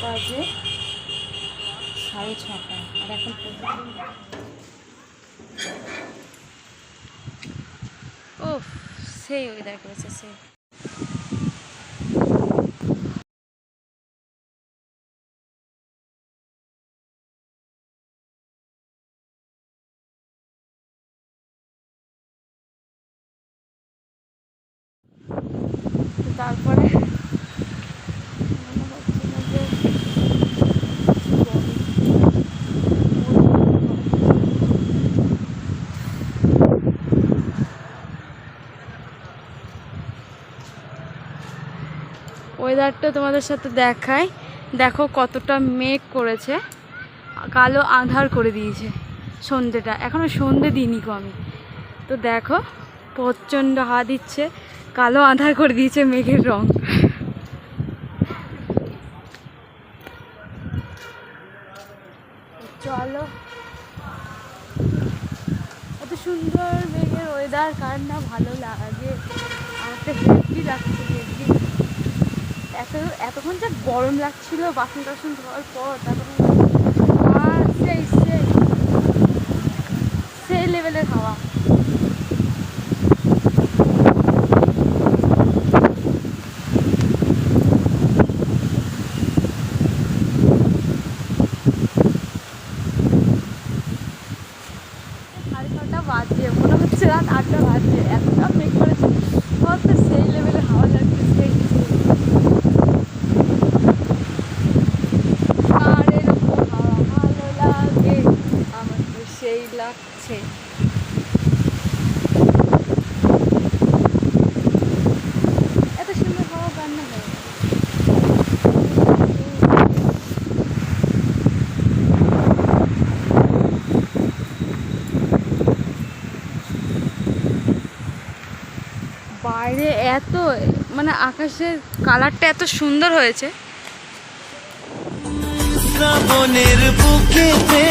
বাজে 6:30 আর এখন ও সেই ওয়েদার করেছে সেই। তারপরে ওয়েদারটা তোমাদের সাথে দেখাই। দেখো কতটা মেঘ করেছে, কালো আঁধার করে দিয়েছে সন্ধ্যেটা, এখনো সন্ধ্যে দিইনি গো আমি। তো দেখো প্রচণ্ড হাওয়া দিচ্ছে, কালো আঁধার করে দিয়েছে মেঘের রং। চলো, এত সুন্দর মেঘের ওয়েদার কার না ভালো লাগে। আমার তো হেভি লাগছে, হেভি। এতক্ষণ যা গরম লাগছিল বাসন টাসন ধোয়ার পর, তারপরে সেই সেই সেই লেভেলের হাওয়া। বাজে মনে হচ্ছে রাত 8টা বাজে, এতটা মেঘ করেছে, কত সেই লেভেলে হাওয়া লাগছে। আর এরকম হাওয়া ভালো লাগে, আমার তো সেই লাগছে। এত সুন্দর হাওয়া কান্না হয়ে গেল। বাইরে এত মানে আকাশের কালারটা এত সুন্দর হয়েছে। শ্রাবণের বুকেতে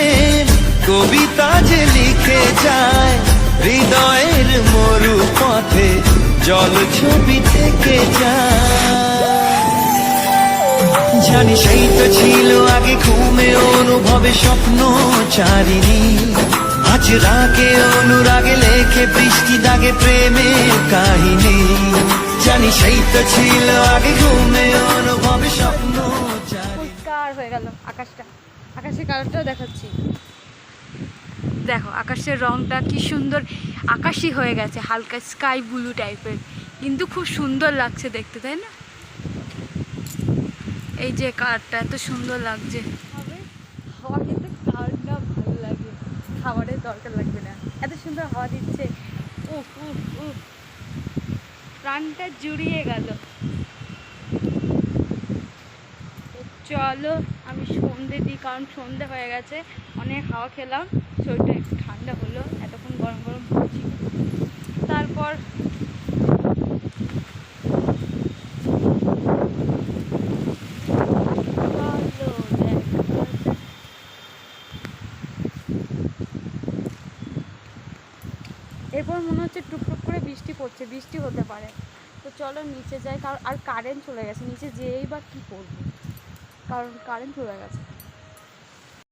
কবিতা যে লিখে যায়, হৃদয়ের মরু পথে জল ছবি থেকে যায়। জানি সেই তো ছিল আগে ঘুমে অনুভবে স্বপ্ন চারিণী, আজ রাগে অনুরাগে লেখে বৃষ্টি দাগে প্রেমের কাহিনী। জানি সেই তো ছিল আগে ঘুমে অনুভবে স্বপ্ন পরিষ্কার হয়ে গেল আকাশটা, আকাশের কালারটাও দেখাচ্ছি। দেখো আকাশের রংটা কি সুন্দর, আকাশই হয়ে গেছে হালকা স্কাই ব্লু টাইপের, কিন্তু খুব সুন্দর লাগছে দেখতে, তাই না? এই যে কালারটা এত সুন্দর লাগছে। হাওয়া কিন্তু কার না ভালো লাগে, খাবারের দরকার লাগবে না, এত সুন্দর হাওয়া দিচ্ছে। উফ উফ উফ, প্রাণটা জুড়িয়ে গেল। চলো আমি সন্ধে দিই, কারণ সন্ধে হয়ে গেছে, অনেক হাওয়া খেলাম, শরীরটা একটু ঠান্ডা হলো, এতক্ষণ গরম গরম হচ্ছি। তারপর এরপর মনে হচ্ছে টুকটুক করে বৃষ্টি পড়ছে, বৃষ্টি হতে পারে। তো চলো নিচে যাই, কারণ আর কারেন্ট চলে গেছে, নিচে যেয়েই বা কী করবো, কারণ কারেন্ট চলে গেছে।